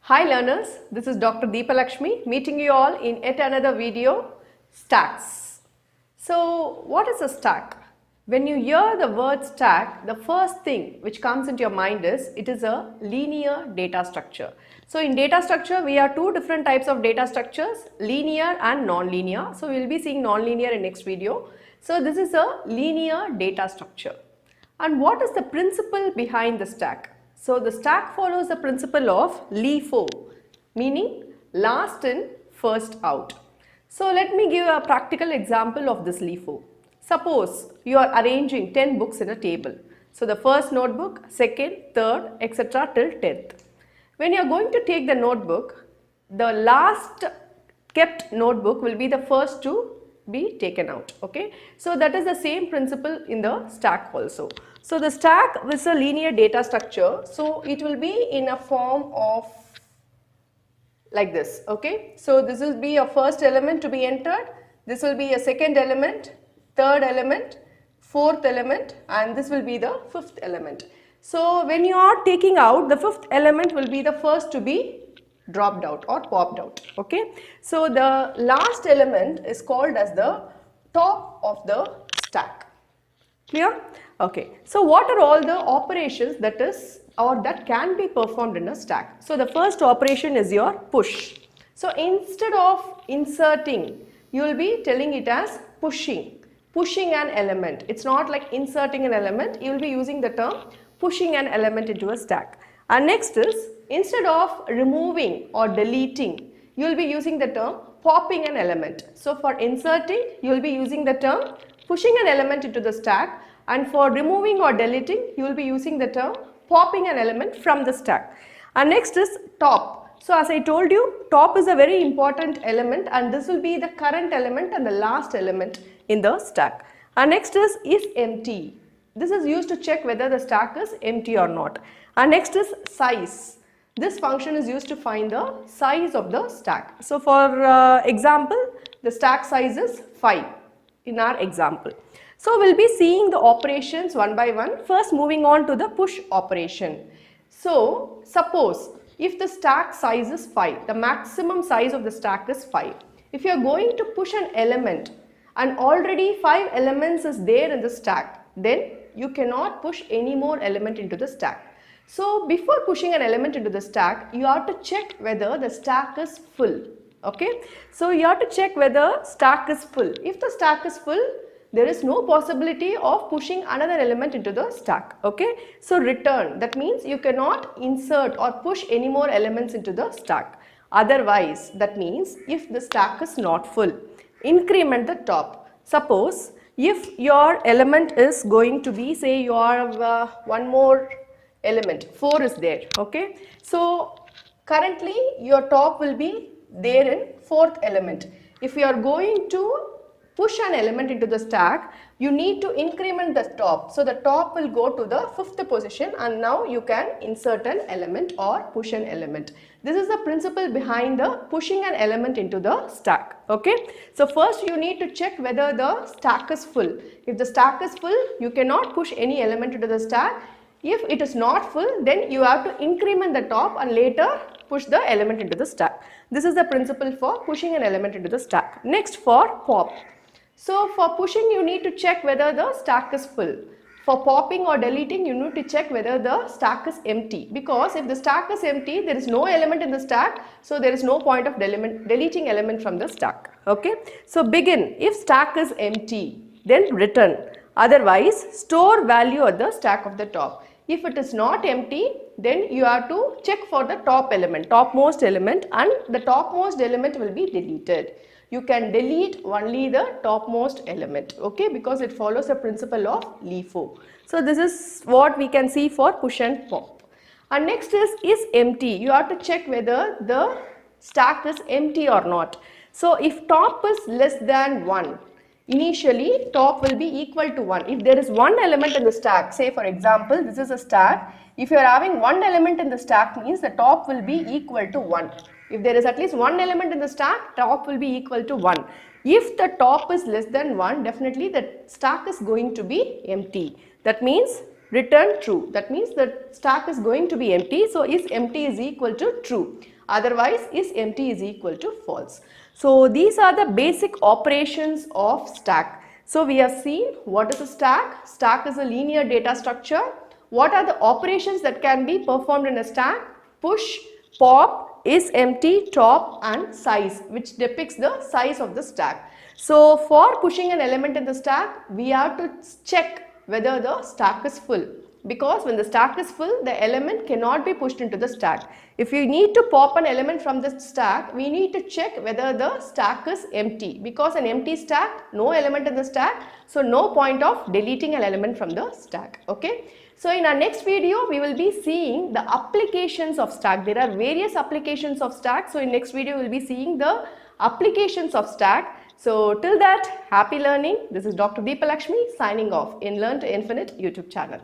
Hi learners, this is Dr. Deepalakshmi meeting you all in yet another video, stacks. So what is a stack? When you hear the word stack, the first thing which comes into your mind is it is a linear data structure. So in data structure, we have two different types of data structures, linear and non-linear. So we will be seeing non-linear in next video. So this is a linear data structure. And what is the principle behind the stack? So the stack follows the principle of LIFO, meaning last in, first out. So let me give a practical example of this LIFO. Suppose you are arranging 10 books in a table. So the first notebook, second, third, etc. till 10th. When you are going to take the notebook, the last kept notebook will be the first to be taken out. Okay, so that is the same principle in the stack also. So the stack is a linear data structure, so it will be in a form of like this. Okay, so this will be a first element to be entered, this will be a second element, third element, fourth element, and this will be the fifth element. So when you are taking out, the fifth element will be the first to be dropped out or popped out. Okay, so the last element is called as the top of the stack. Clear? Okay, so what are all the operations that is or that can be performed in a stack? So the first operation is your push. So instead of inserting, you will be telling it as pushing an element. It's not like inserting an element, you will be using the term pushing an element into a stack. And next is, instead of removing or deleting, you will be using the term popping an element. So for inserting, you will be using the term pushing an element into the stack, and for removing or deleting, you will be using the term popping an element from the stack. And next is top. So as I told you, top is a very important element, and this will be the current element and the last element in the stack. And next is empty. This is used to check whether the stack is empty or not. And next is size. This function is used to find the size of the stack. So for example, the stack size is 5 in our example. So we'll be seeing the operations one by one. First moving on to the push operation. So suppose if the stack size is 5, the maximum size of the stack is 5. If you are going to push an element and already 5 elements is there in the stack, then you cannot push any more element into the stack. So before pushing an element into the stack, you have to check whether the stack is full. Okay, so you have to check whether stack is full. If the stack is full, there is no possibility of pushing another element into the stack. Okay, so return, that means you cannot insert or push any more elements into the stack. Otherwise, that means if the stack is not full, increment the top. Suppose if your element is going to be, say you have one more element, 4 is there. Okay, so currently your top will be there in 4th element. If you are going to push an element into the stack, you need to increment the top. So the top will go to the 5th position, and now you can insert an element or push an element. This is the principle behind the pushing an element into the stack. Okay, so first you need to check whether the stack is full. If the stack is full, you cannot push any element into the stack. If it is not full, then you have to increment the top and later push the element into the stack. This is the principle for pushing an element into the stack. Next, for pop. So for pushing, you need to check whether the stack is full. For popping or deleting, you need to check whether the stack is empty, because if the stack is empty, there is no element in the stack, so there is no point of deleting element from the stack. Okay, so begin. If stack is empty, then return. Otherwise, store value at the stack of the top. If it is not empty, then you have to check for the top element, topmost element, and the topmost element will be deleted. You can delete only the topmost element, okay, because it follows the principle of LIFO. So this is what we can see for push and pop. And next is empty. You have to check whether the stack is empty or not. So if top is less than 1, initially top will be equal to 1. If there is one element in the stack, say for example this is a stack, if you are having one element in the stack, means the top will be equal to 1. If there is at least one element in the stack, top will be equal to 1. If the top is less than 1, definitely the stack is going to be empty. That means return true. That means the stack is going to be empty. So is empty is equal to true. Otherwise is empty is equal to false. So these are the basic operations of stack. So we have seen what is a stack. Stack is a linear data structure. What are the operations that can be performed in a stack? Push, pop, is empty, top and size, which depicts the size of the stack. So for pushing an element in the stack, we have to check whether the stack is full, because when the stack is full, the element cannot be pushed into the stack. If you need to pop an element from the stack, we need to check whether the stack is empty, because an empty stack, no element in the stack, so no point of deleting an element from the stack. Okay. So in our next video, we will be seeing the applications of stack. There are various applications of stack. So in next video, we will be seeing the applications of stack. So till that, happy learning. This is Dr. Deepalakshmi signing off in Learn to Infinite YouTube channel.